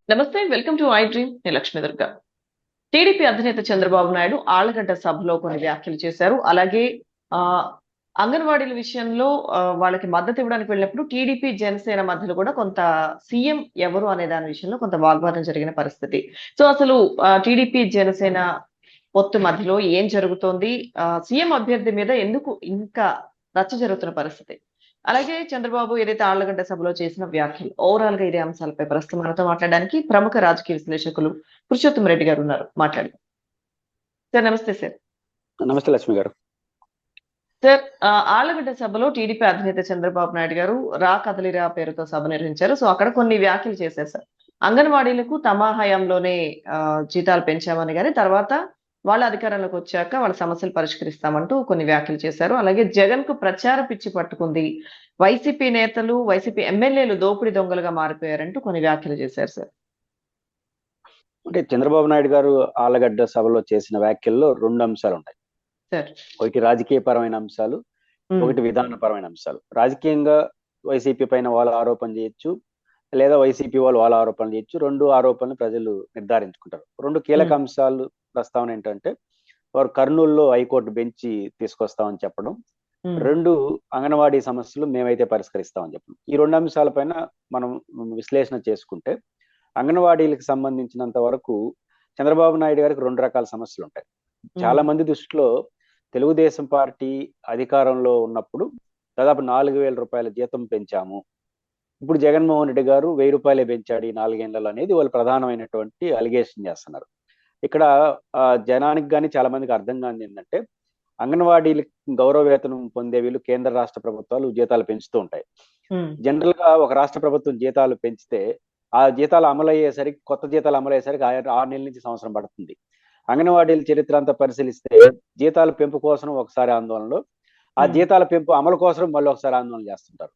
నమస్తే. Welcome to I dream. నేను Lakshmi Durga. TDP అధినేత చంద్రబాబు నాయుడు ఆళ్లగడ్డ సభలో కొన్ని వ్యాఖ్యలు చేశారు. అలాగే ఆహ్, అంగన్వాడీల విషయంలో వాళ్ళకి మద్దతు ఇవ్వడానికి వెళ్ళినప్పుడు టీడీపీ, జనసేన మధ్యలో కూడా కొంత సీఎం ఎవరు అనే దాని విషయంలో కొంత వాగ్వాదం జరిగిన పరిస్థితి. సో, అసలు టీడీపీ, జనసేన పొత్తు మధ్యలో ఏం జరుగుతోంది? సీఎం అభ్యర్థి మీద ఎందుకు ఇంకా రచ్చ జరుగుతున్న పరిస్థితి? అలాగే చంద్రబాబు ఏదైతే ఆళ్లగడ్డ సభలో చేసిన వ్యాఖ్యలు ఓవరాల్‌గా ఇదే అంశాలపై ప్రస్తుతం మనతో మాట్లాడడానికి ప్రముఖ రాజకీయ విశ్లేషకులు పురుషోత్తమ్ రెడ్డి గారు ఉన్నారు. మాట్లాడదాం. సార్ నమస్తే సార్. నమస్తే లక్ష్మి గారు. సార్ ఆళ్లగడ్డ సభలో టీడీపీ అధినేత చంద్రబాబు నాయుడు గారు రా కదలిరా పేరుతో సభ నిర్వహించారు. సో, అక్కడ కొన్ని వ్యాఖ్యలు చేశారు సార్. అంగన్వాడీలకు తమ హయాంలోనే జీతాలు పెంచామని గాని, తర్వాత వాళ్ళ అధికారంలోకి వచ్చాక వాళ్ళ సమస్యలు పరిష్కరిస్తామంటూ కొన్ని వ్యాఖ్యలు చేశారు. అలాగే జగన్‌కు ప్రచార పిచ్చి పట్టుకుంది. వైసీపీ నేతలు, వైసీపీ ఎమ్మెల్యేలు దోపిడీ దొంగలుగా మారిపోయారంటూ కొన్ని వ్యాఖ్యలు చేశారు సార్. అంటే చంద్రబాబు నాయుడు గారు ఆళ్లగడ్డ సభలో చేసిన వ్యాఖ్యల్లో 2 అంశాలున్నాయి. సార్. ఒకటి రాజకీయపరమైన అంశాలు, హ్మ్. ఒకటి విధానపరమైన అంశాలు. రాజకీయంగా వైసీపీ పైన వాళ్ళు ఆరోపణ చేయొచ్చు, లేదా వైసీపీ వాళ్ళు వాళ్ళ ఆరోపణలు చేయొచ్చు. 2 ఆరోపణలు ప్రజలు నిర్ధారించుకుంటారు. 2 కీలక హ్మ్. అంశాలు ప్రస్తావన ఏంటంటే, వారు కర్నూలులో హైకోర్టు బెంచి తీసుకొస్తామని చెప్పడం. హ్మ్. 2 అంగన్వాడీ సమస్యలు మేమైతే పరిష్కరిస్తామని చెప్పడం. ఈ 2 అంశాలపైన మనం విశ్లేషణ చేసుకుంటే, అంగన్వాడీలకు సంబంధించినంత వరకు చంద్రబాబు నాయుడు గారికి 2 రకాల సమస్యలుంటాయి. చాలా హ్మ్. మంది దృష్టిలో తెలుగుదేశం పార్టీ అధికారంలో ఉన్నప్పుడు దాదాపు రూ. 4,000 జీతం పెంచాము. ఇప్పుడు జగన్మోహన్ రెడ్డి గారు రూ. 1,000 పెంచాడు ఈ 4 ఏళ్లలో అనేది వాళ్ళు ప్రధానమైనటువంటి అలిగేషన్ చేస్తున్నారు. ఇక్కడ జనానికి గాని చాలా మందికి అర్థం కానిది ఏంటంటే, అంగన్వాడీలకు గౌరవ వేతనం పొందే వీళ్ళు కేంద్ర రాష్ట్ర ప్రభుత్వాలు జీతాలు పెంచుతూ ఉంటాయి. హ్మ్. జనరల్ గా ఒక రాష్ట్ర ప్రభుత్వం జీతాలు పెంచితే ఆ జీతాలు అమలయ్యేసరికి కొత్త జీతాలు అమలయ్యేసరికి 6 నెలల నుంచి సంవత్సరం పడుతుంది. అంగన్వాడీల చరిత్ర అంతా పరిశీలిస్తే జీతాల పెంపు కోసం ఒకసారి ఆందోళనలు, ఆ హ్మ్. జీతాల పెంపు అమలు కోసం మళ్ళీ ఒకసారి ఆందోళన చేస్తుంటారు.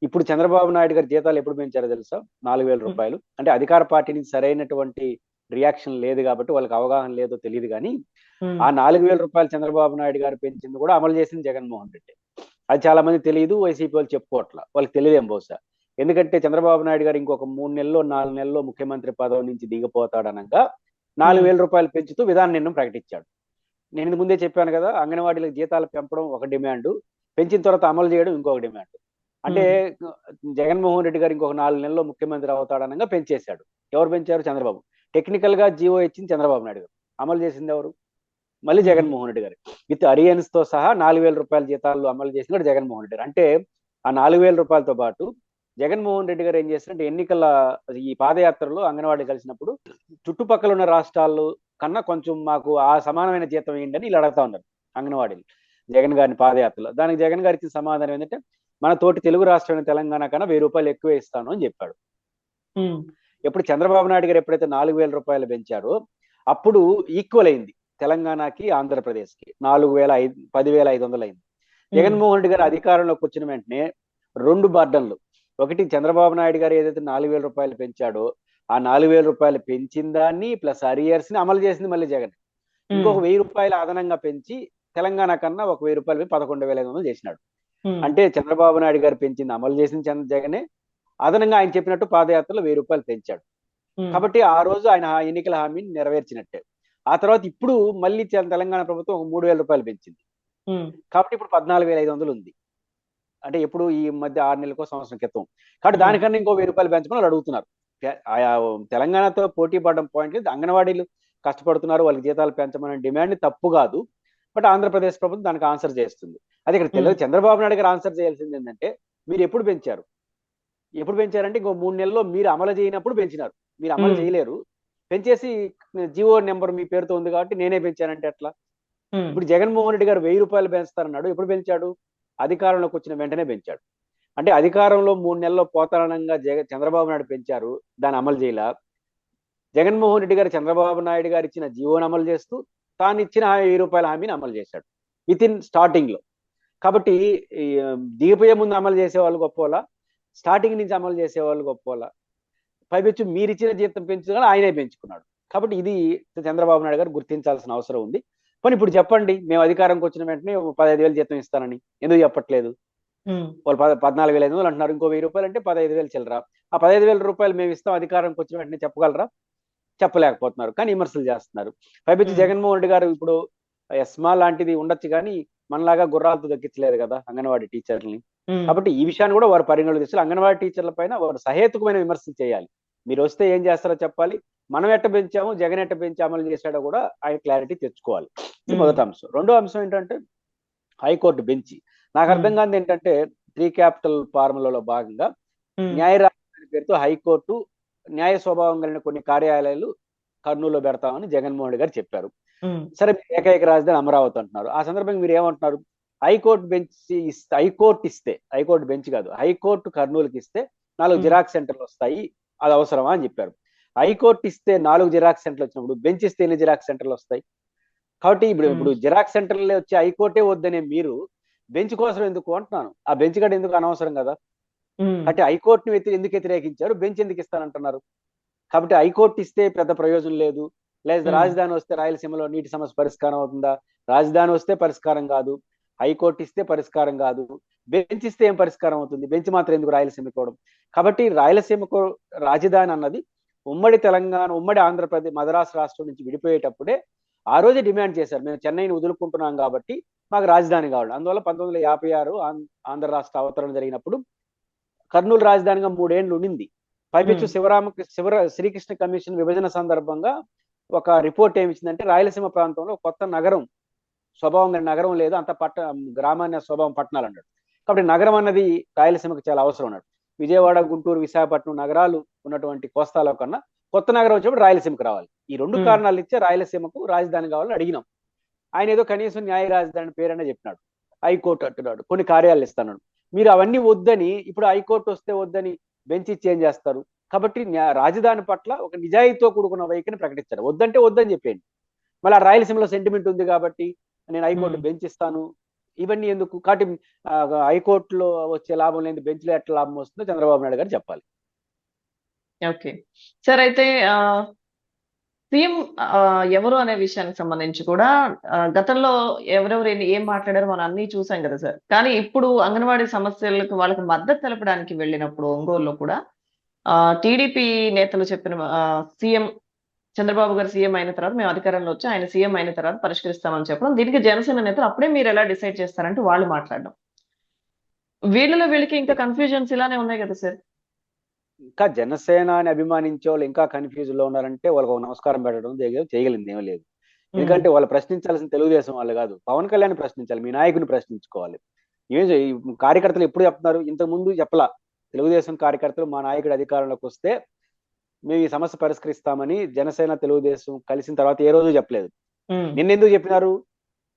ఇప్పుడు చంద్రబాబు నాయుడు గారి జీతాలు ఎప్పుడు పెంచారో తెలుసా? హ్మ్. రూ. 4,000. అంటే అధికార పార్టీ నుంచి సరైనటువంటి రియాక్షన్ లేదు కాబట్టి వాళ్ళకి అవగాహన లేదో తెలియదు గానీ, హ్మ్. ఆ రూ. 4,000 చంద్రబాబు నాయుడు గారు పెంచింది కూడా అమలు చేసింది జగన్మోహన్ రెడ్డి. అది చాలా మందికి తెలియదు. వైసీపీ వాళ్ళు చెప్పుకోవట్ల. వాళ్ళకి తెలియదేమో బహుశా. ఎందుకంటే చంద్రబాబు నాయుడు గారు ఇంకొక 3 నెలల్లో, 4 నెలల్లో ముఖ్యమంత్రి పదవి నుంచి దిగిపోతాడనంగా హ్మ్. రూ. 4,000 పెంచుతూ విధాన నిర్ణయం ప్రకటించాడు. నేను ఇంతకు ముందే చెప్పాను కదా! అంగన్వాడీలకు జీతాలు పెంపడం ఒక డిమాండు. పెంచిన తర్వాత అమలు చేయడం ఇంకొక డిమాండ్. అంటే హ్మ్. జగన్మోహన్ రెడ్డి గారు ఇంకొక 4 నెలల్లో ముఖ్యమంత్రి అవుతాడనంగా పెంచేశాడు. ఎవరు పెంచారు? చంద్రబాబు. టెక్నికల్‌గా జీవో ఇచ్చింది చంద్రబాబు నాయుడు గారు. అమలు చేసింది ఎవరు? మళ్ళీ హ్మ్. జగన్మోహన్ రెడ్డి గారు. విత్ అరియన్స్‌తో సహా రూ. 4,000 జీతాలు అమలు చేసింది కూడా జగన్మోహన్ రెడ్డి గారు. అంటే ఆ రూ. 4,000తో పాటు జగన్మోహన్ రెడ్డి గారు ఏం చేశారంటే ఎన్నికల ఈ పాదయాత్రలో అంగన్వాడీ కలిసినప్పుడు చుట్టుపక్కల ఉన్న రాష్ట్రాల్లో కన్నా కొంచెం మాకు ఆ సమానమైన జీతం ఇయ్యండి అని వీళ్ళు అడుగుతా ఉన్నారు అంగన్వాడీలు. జగన్ గారిని పాదయాత్రలో. దానికి జగన్ గారు ఇచ్చిన సమాధానం ఏంటంటే, మన తోటి తెలుగు రాష్ట్రమైన తెలంగాణ కన్నా రూ. 1,000 ఎక్కువే ఇస్తాను అని చెప్పాడు. హ్మ్. ఎప్పుడు చంద్రబాబు నాయుడు గారు ఎప్పుడైతే రూ. 4,000 పెంచారో అప్పుడు ఈక్వల్ అయింది తెలంగాణకి, ఆంధ్రప్రదేశ్‌కి. 10,500 అయింది. హ్మ్. జగన్మోహన్ రెడ్డి గారు అధికారంలోకి వచ్చిన వెంటనే 2 బర్డన్‌లు. ఒకటి చంద్రబాబు నాయుడు గారు ఏదైతే రూ. 4,000 పెంచాడో, ఆ రూ. 4,000 పెంచిన దాన్ని ప్లస్ అరియర్స్‌ని అమలు చేసింది మళ్ళీ జగన్. హ్మ్. ఇంకొక రూ. 1,000 అదనంగా పెంచి తెలంగాణ కన్నా ఒక రూ. 1,000 పెంచి 11,500 చేసినాడు. హ్మ్. అంటే చంద్రబాబు నాయుడు గారు పెంచింది అమలు చేసింది జగనే. అదనంగా ఆయన చెప్పినట్టు పాదయాత్రలో రూ. 1,000 పెంచాడు. హ్మ్. కాబట్టి ఆ రోజు ఆయన ఎన్నికల హామీని నెరవేర్చినట్టే. ఆ తర్వాత ఇప్పుడు మళ్ళీ తెలంగాణ ప్రభుత్వం ఒక రూ. 3,000 పెంచింది. హ్మ్. కాబట్టి ఇప్పుడు 14,500 ఉంది. అంటే ఎప్పుడు ఈ మధ్య 6 నెలలకో, సంవత్సరం క్రితం. కాబట్టి హ్మ్. దానికన్నా ఇంకో రూ. 1,000 పెంచమని వాళ్ళు అడుగుతున్నారు. ఆయా తెలంగాణతో పోటీ పడడం పాయింట్ లేదు. అంగన్వాడీలు కష్టపడుతున్నారు. వాళ్ళకి జీతాలు పెంచమనే డిమాండ్ తప్పు కాదు. బట్ ఆంధ్రప్రదేశ్ ప్రభుత్వం దానికి ఆన్సర్ చేస్తుంది. అది ఇక్కడ హ్మ్. చంద్రబాబు నాయుడు గారు ఆన్సర్ చేయాల్సింది ఏంటంటే, మీరు ఎప్పుడు పెంచారు? ఎప్పుడు పెంచారంటే ఇంకో 3 నెలల్లో మీరు అమలు చేయనప్పుడు పెంచినారు. మీరు అమలు హ్మ్. చేయలేరు. పెంచేసి జిఓ నంబర్ మీ పేరుతో ఉంది కాబట్టి నేనే పెంచానంటే ఎట్లా? హ్మ్. ఇప్పుడు జగన్మోహన్ రెడ్డి గారు రూ. 1,000 పెంచుతారన్నాడు. ఎప్పుడు పెంచాడు? అధికారంలోకి వచ్చిన వెంటనే పెంచాడు. అంటే అధికారంలో 3 నెలల్లో పోతారనంగా చంద్రబాబు నాయుడు పెంచారు. దాన్ని అమలు చేయలా. జగన్మోహన్ రెడ్డి గారు చంద్రబాబు నాయుడు గారు ఇచ్చిన జీవోని అమలు చేస్తూ, తాను ఇచ్చిన రూ. 1,000 హామీని అమలు చేశాడు. వితిన్ స్టార్టింగ్‌లో. కాబట్టి ఈ దిగిపోయే ముందు అమలు చేసేవాళ్ళు గొప్పోళ్ళా? స్టార్టింగ్ నుంచి అమలు చేసేవాళ్ళు గొప్పోళ్ళా? పైపెచ్చు మీరిచ్చిన జీతం పెంచుగా ఆయనే పెంచుకున్నాడు. కాబట్టి ఇది చంద్రబాబు నాయుడు గారు గుర్తించాల్సిన అవసరం ఉంది. పోనీ ఇప్పుడు చెప్పండి. మేము అధికారంకి వచ్చిన వెంటనే 15,000 జీతం ఇస్తానని. ఎందుకు చెప్పట్లేదు? హ్మ్. వాళ్ళు 14,500 అంటున్నారు. ఇంకో రూ. 1,000 అంటే 15,000 చిల్లర. ఆ 15,000 రూపాయలు మేము ఇస్తాం అధికారంకి వచ్చిన వెంటనే చెప్పగలరా? చెప్పలేకపోతున్నారు, కానీ విమర్శలు చేస్తున్నారు. పైపెచ్చి జగన్మోహన్ రెడ్డి గారు ఇప్పుడు ఎస్మా లాంటిది ఉండొచ్చు, కానీ మనలాగా గుర్రాలతో దక్కించలేదు కదా అంగన్వాడీ టీచర్లని. కాబట్టి ఈ విషయాన్ని కూడా వారు పరిగణలో తీసుకుని అంగన్వాడీ టీచర్ల పైన వారు సహేతుకమైన విమర్శలు చేయాలి. మీరు వస్తే ఏం చేస్తారో చెప్పాలి, మనం ఎట్ట పెంచాము, జగన్ ఎట్ట పెంచి అమలు చేశాడో కూడా ఆయన క్లారిటీ తెచ్చుకోవాలి. ఇది మొదటి అంశం. రెండో అంశం ఏంటంటే హైకోర్టు బెంచి. నాకు అర్థం కానిది ఏంటంటే 3 క్యాపిటల్ ఫార్ములాలో భాగంగా న్యాయ రాజధాని పేరుతో హైకోర్టు న్యాయ స్వభావం కలిగిన కొన్ని కార్యాలయాలు కర్నూలులో పెడతామని జగన్మోహన్ రెడ్డి గారు చెప్పారు. సరే, మీరు ఏకైక రాజధాని అమరావతి అంటున్నారు. ఆ సందర్భంగా మీరు ఏమంటున్నారు? హైకోర్టు బెంచ్ కాదు, హైకోర్టు కర్నూలుకి ఇస్తే 4 జిరాక్స్ సెంటర్లు వస్తాయి, అది అవసరమా అని చెప్పారు. హైకోర్టు ఇస్తే 4 జిరాక్స్ సెంటర్లు వచ్చినప్పుడు బెంచ్ ఇస్తే ఎన్ని జిరాక్స్ సెంటర్లు వస్తాయి? కాబట్టి ఇప్పుడు జిరాక్స్ సెంటర్లే వచ్చి హైకోర్టే వద్దనే మీరు బెంచ్ కోసం ఎందుకు అంటున్నాను. ఆ బెంచ్ గడ ఎందుకు అనవసరం కదా. అంటే హైకోర్టును ఎందుకు వ్యతిరేకించారు, బెంచ్ ఎందుకు ఇస్తానంటున్నారు? కాబట్టి హైకోర్టు ఇస్తే పెద్ద ప్రయోజనం లేదు. లేదా రాజధాని వస్తే రాయలసీమలో నీటి సమస్య పరిష్కారం అవుతుందా? రాజధాని వస్తే పరిష్కారం కాదు, హైకోర్టు ఇస్తే పరిష్కారం కాదు, బెంచ్ ఇస్తే ఏం పరిష్కారం అవుతుంది? బెంచ్ మాత్రం ఎందుకు రాయలసీమకు ఇవ్వడం? కాబట్టి రాయలసీమకు రాజధాని అన్నది ఉమ్మడి తెలంగాణ, ఉమ్మడి ఆంధ్రప్రదేశ్, మద్రాసు రాష్ట్రం నుంచి విడిపోయేటప్పుడే ఆ రోజే డిమాండ్ చేశారు, మేము చెన్నైని వదులుకుంటున్నాం కాబట్టి మాకు రాజధాని కావాలి. అందువల్ల 1956 ఆంధ్ర రాష్ట్ర అవతరణ జరిగినప్పుడు కర్నూలు రాజధానిగా 3 ఏళ్ళు ఉండింది. పైపెచ్చు శ్రీకృష్ణ కమిషన్ విభజన సందర్భంగా ఒక రిపోర్ట్ ఏమిచ్చిందంటే రాయలసీమ ప్రాంతంలో కొత్త నగరం స్వభావం నగరం లేదు, అంత గ్రామాన్ని స్వభావం పట్టణాలు అన్నాడు. కాబట్టి నగరం అన్నది రాయలసీమకు చాలా అవసరం అన్నాడు. విజయవాడ, గుంటూరు, విశాఖపట్నం నగరాలు ఉన్నటువంటి కోస్తాలో కన్నా కొత్త నగరం వచ్చినప్పుడు రాయలసీమకు రావాలి. ఈ 2 కారణాలు ఇచ్చే రాయలసీమకు రాజధాని కావాలని అడిగినాం. ఆయన ఏదో కనీసం న్యాయ రాజధాని పేరనే చెప్పినాడు. హైకోర్టు అంటున్నాడు, కొన్ని కార్యాలయాలు ఇస్తున్నాడు. మీరు అవన్నీ వద్దని, ఇప్పుడు హైకోర్టు వస్తే వద్దని బెంచ్ ఇచ్చి ఏం చేస్తారు? కాబట్టి రాజధాని పట్ల ఒక నిజాయితీతో కూడుకున్న వైఖరిని ప్రకటించారు. వద్దంటే వద్దని చెప్పేయండి. మళ్ళీ ఆ రాయలసీమలో సెంటిమెంట్ ఉంది కాబట్టి నేను హైకోర్టు బెంచ్ ఇస్తాను, ఇవన్నీ ఎందుకు? కాబట్టి హైకోర్టులో వచ్చే లాభం లేని బెంచ్లో ఎట్లా లాభం వస్తుందో చంద్రబాబు నాయుడు గారు చెప్పాలి. ఓకే సార్, అయితే సీఎం ఎవరు అనే విషయానికి సంబంధించి కూడా గతంలో ఎవరెవరు ఏం మాట్లాడారో మనం అన్ని చూసాం కదా సార్. కానీ ఇప్పుడు అంగన్వాడీ సమస్యలకు వాళ్ళకి మద్దతు తెలపడానికి వెళ్ళినప్పుడు ఒంగోలులో కూడా టీడీపీ నేతలు చెప్పిన సీఎం చంద్రబాబు గారు సీఎం అయిన తర్వాత మేము అధికారంలో వచ్చి ఆయన సీఎం అయిన తర్వాత పరిష్కరిస్తామని చెప్పడం, దీనికి జనసేన నేతలు అప్పుడే మీరు ఎలా డిసైడ్ చేస్తారంటే వాళ్ళు మాట్లాడడం, వీళ్ళకి ఇంకా కన్ఫ్యూజన్స్ ఇలానే ఉన్నాయి కదా సార్. ఇంకా జనసేనాని అభిమానించే వాళ్ళు ఇంకా కన్ఫ్యూజ్ లో ఉన్నారంటే వాళ్ళకి ఒక నమస్కారం పెట్టడం చేయగలిగింది ఏమీ లేదు. ఎందుకంటే వాళ్ళు ప్రశ్నించాల్సిన తెలుగుదేశం వాళ్ళు కాదు, పవన్ కళ్యాణ్ ప్రశ్నించాలి, మీ నాయకుని ప్రశ్నించుకోవాలి. కార్యకర్తలు ఎప్పుడు చెప్తున్నారు? ఇంతకు ముందు చెప్పలా. తెలుగుదేశం కార్యకర్తలు మా నాయకుడు అధికారంలోకి వస్తే మేము ఈ సమస్య పరిష్కరిస్తామని జనసేన తెలుగుదేశం కలిసిన తర్వాత ఏ రోజు చెప్పలేదు. నిన్నెందుకు చెప్పినారు?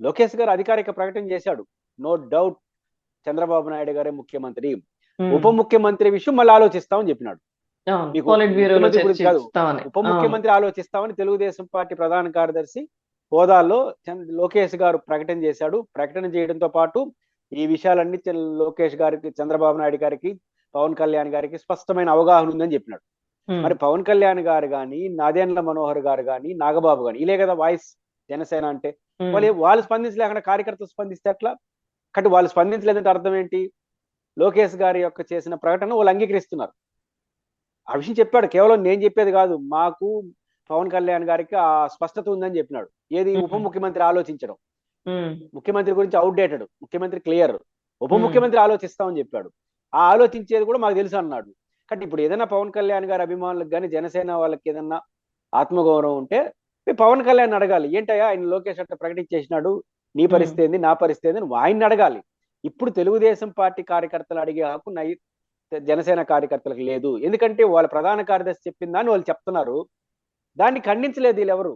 లోకేష్ గారు అధికారిక ప్రకటన చేశాడు, నో డౌట్ చంద్రబాబు నాయుడు గారే ముఖ్యమంత్రి, ఉప ముఖ్యమంత్రి విషయం మళ్ళీ ఆలోచిస్తామని చెప్పినాడు. మీకు ముఖ్యమంత్రి గురించి కాదు, ఉప ముఖ్యమంత్రి ఆలోచిస్తామని తెలుగుదేశం పార్టీ ప్రధాన కార్యదర్శి హోదాలో లోకేష్ గారు ప్రకటన చేశాడు. ప్రకటన చేయడంతో పాటు ఈ విషయాలన్నీ లోకేష్ గారికి, చంద్రబాబు నాయుడు గారికి, పవన్ కళ్యాణ్ గారికి స్పష్టమైన అవగాహన ఉందని చెప్పినాడు. మరి పవన్ కళ్యాణ్ గారు కానీ, నాదెండ్ల మనోహర్ గారు కానీ, నాగబాబు గాని, ఇలే కదా వాయిస్ జనసేన అంటే. వాళ్ళు స్పందించలేకుండా కార్యకర్తలు స్పందిస్తే ఎట్లా? కాబట్టి వాళ్ళు స్పందించలేదంటే అర్థం ఏంటి? లోకేష్ గారి యొక్క చేసిన ప్రకటన వాళ్ళు అంగీకరిస్తున్నారు. ఆ విషయం చెప్పాడు, కేవలం నేను చెప్పేది కాదు, మాకు పవన్ కళ్యాణ్ గారికి ఆ స్పష్టత ఉందని చెప్పినాడు. ఏది? ఉప ముఖ్యమంత్రి ఆలోచించడం. ముఖ్యమంత్రి గురించి అవుట్డేటెడ్, ముఖ్యమంత్రి క్లియర్, ఉప ముఖ్యమంత్రి ఆలోచిస్తామని చెప్పాడు. ఆ ఆలోచించేది కూడా మాకు తెలుసు అన్నాడు. కాబట్టి ఇప్పుడు ఏదైనా పవన్ కళ్యాణ్ గారి అభిమానులకు కానీ, జనసేన వాళ్ళకి ఏదన్నా ఆత్మగౌరవం ఉంటే పవన్ కళ్యాణ్ అడగాలి, ఏంటయ్యా ఆయన లోకేష్ అట్లా ప్రకటించేసినాడు, నీ పరిస్థితి ఏంది, నా పరిస్థితి ఏంది, నువ్వు ఆయన్ని అడగాలి. ఇప్పుడు తెలుగుదేశం పార్టీ కార్యకర్తలు అడిగే హక్కు జనసేన కార్యకర్తలకు లేదు. ఎందుకంటే వాళ్ళ ప్రధాన కార్యదర్శి చెప్పిందని వాళ్ళు చెప్తున్నారు, దాన్ని ఖండించలేదు వీళ్ళెవరు.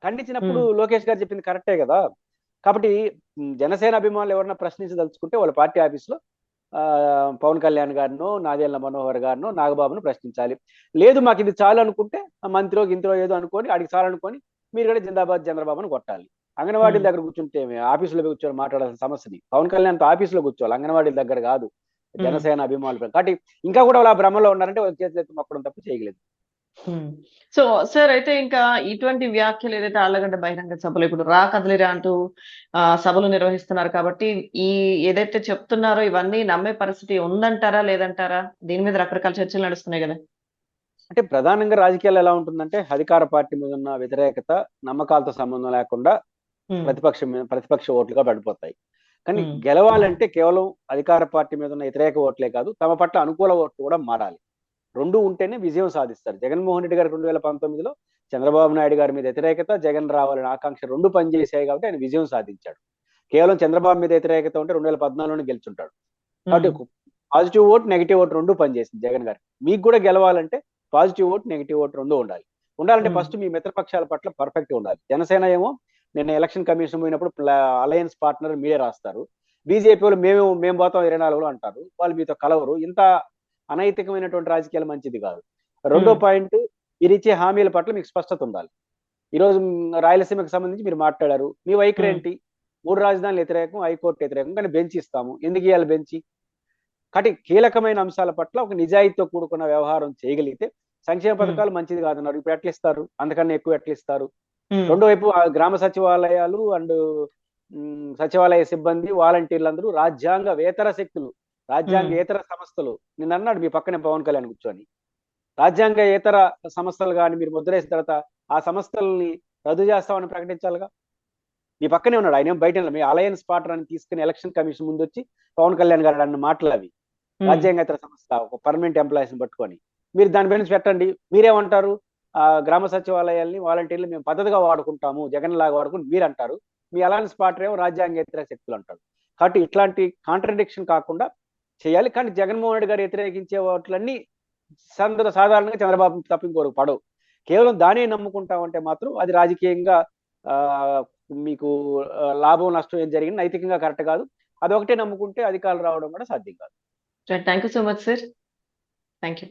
ఖండించినప్పుడు లోకేష్ గారు చెప్పింది కరెక్టే కదా. కాబట్టి జనసేన అభిమానులు ఎవరన్నా ప్రశ్నించదలుచుకుంటే వాళ్ళ పార్టీ ఆఫీసులో పవన్ కళ్యాణ్ గారినో, నాదెండ్ల మనోహర్ గారినో, నాగబాబును ప్రశ్నించాలి. లేదు మాకు ఇది చాలు అనుకుంటే మంత్రో గింత్రో ఏదో అనుకొని అడిగి చాలు అనుకొని మీరు కూడా జిందాబాద్ చంద్రబాబును కొట్టాలి. అంగన్వాడీల దగ్గర కూర్చుంటే ఆఫీసులో కూర్చొని మాట్లాడాల్సిన సమస్యది. పవన్ కళ్యాణ్ ఆఫీసులో కూర్చోవాలి, అంగన్వాడీల దగ్గర కాదు జనసేన అభిమానులు. కాబట్టి ఇంకా కూడా వాళ్ళ భ్రమలో ఉన్నారంటే వాళ్ళ చేతులు ఎత్తి మొక్కడం తప్ప చేయగలేదు. సో సార్ అయితే ఇంకా ఇటువంటి వ్యాఖ్యలు ఏదైతే ఆళ్లగడ్డ బహిరంగ సభలో ఇప్పుడు రా కదలిరా అంటూ సభలు నిర్వహిస్తున్నారు కాబట్టి ఈ ఏదైతే చెప్తున్నారో ఇవన్నీ నమ్మే పరిస్థితి ఉందంటారా లేదంటారా? దీని మీద రకరకాల చర్చలు నడుస్తున్నాయి కదా. అంటే ప్రధానంగా రాజకీయాలు ఎలా ఉంటుందంటే అధికార పార్టీ మీద ఉన్న వ్యతిరేకత నమ్మకాలతో సంబంధం లేకుండా ప్రతిపక్ష ఓట్లుగా పడిపోతాయి. కానీ గెలవాలంటే కేవలం అధికార పార్టీ మీద ఉన్న వ్యతిరేక ఓట్లే కాదు, తమ పట్ల అనుకూల ఓట్లు కూడా మారాలి. రెండు ఉంటేనే విజయం సాధిస్తారు. జగన్మోహన్ రెడ్డి గారు 2019లో చంద్రబాబు నాయుడు గారి మీద వ్యతిరేకత, జగన్ రావాలని ఆకాంక్ష రెండు పనిచేసాయి కాబట్టి ఆయన విజయం సాధించాడు. కేవలం చంద్రబాబు మీద వ్యతిరేకత ఉంటే 2014లోనే గెలుచుంటాడు. కాబట్టి పాజిటివ్ ఓట్, నెగిటివ్ ఓట్ రెండు పనిచేసింది జగన్ గారికి. మీకు కూడా గెలవాలంటే పాజిటివ్ ఓట్, నెగిటివ్ ఓట్ రెండు ఉండాలంటే ఫస్ట్ మీ మిత్రపక్షాల పట్ల పర్ఫెక్ట్ ఉండాలి. జనసేన ఏమో నిన్న ఎలక్షన్ కమిషన్ పోయినప్పుడు అలయన్స్ పార్ట్నర్ మీరే రాస్తారు. బీజేపీ వాళ్ళు మేము పోతాం 24లో అంటారు. వాళ్ళు మీతో కలవరు. ఇంత అనైతికమైనటువంటి రాజకీయాలు మంచిది కాదు. రెండో పాయింట్, మీరు ఇచ్చే హామీల పట్ల మీకు స్పష్టత ఉండాలి. ఈరోజు రాయలసీమకు సంబంధించి మీరు మాట్లాడారు. మీ వైఖరి ఏంటి? 3 రాజధానులు వ్యతిరేకం, హైకోర్టు వ్యతిరేకం, కానీ బెంచ్ ఇస్తాము. ఎందుకు ఇవ్వాలి బెంచ్? కాబట్టి కీలకమైన అంశాల పట్ల ఒక నిజాయితీతో కూడుకున్న వ్యవహారం చేయగలిగితే సంక్షేమ పథకాలు మంచిది కాదన్నారు. ఇప్పుడు ఎట్లా ఇస్తారు? అంతకన్నా ఎక్కువ ఎట్లా ఇస్తారు? రెండో వైపు గ్రామ సచివాలయాలు అండ్ సచివాలయ సిబ్బంది, వాలంటీర్లందరూ రాజ్యాంగేతర శక్తులు, రాజ్యాంగేతర సంస్థలు. నిన్న అన్నాడు మీ పక్కనే పవన్ కళ్యాణ్ కూర్చొని, రాజ్యాంగేతర సంస్థలు కానీ మీరు ముద్రేసిన తర్వాత ఆ సంస్థల్ని రద్దు చేస్తామని ప్రకటించాలిగా. మీ పక్కనే ఉన్నాడు ఆయన, బయట మీ అలయన్స్ పార్ట్నర్ అని తీసుకుని ఎలక్షన్ కమిషన్ ముందు వచ్చి పవన్ కళ్యాణ్ గారు అన్న మాటలు అవి. రాజ్యాంగేతర సంస్థ ఒక పర్మనెంట్ ఎంప్లాయీస్ పట్టుకొని మీరు దాని గురించి పెట్టండి. మీరేమంటారు? గ్రామ సచివాలయాల్ని, వాలంటీర్లు మేము పద్ధతిగా వాడుకుంటాము, జగన్ లాగా వాడుకుంటాం మీరు అంటారు. మీ అలయన్స్ పార్టీ ఏమో రాజ్యాంగేతర శక్తులు అంటారు. కాబట్టి ఇట్లాంటి కాంట్రడిక్షన్ కాకుండా చేయాలి. కానీ జగన్మోహన్ రెడ్డి గారు వ్యతిరేకించే వాటిలన్నీ సాధారణంగా చంద్రబాబు తప్ప ఇంకోరు పడవు. కేవలం దానే నమ్ముకుంటామంటే మాత్రం అది రాజకీయంగా మీకు లాభం నష్టం ఏం జరిగింది, నైతికంగా కరెక్ట్ కాదు. అదొకటే నమ్ముకుంటే అధికారులు రావడం కూడా సాధ్యం కాదు. Thank you so much sir. Thank you.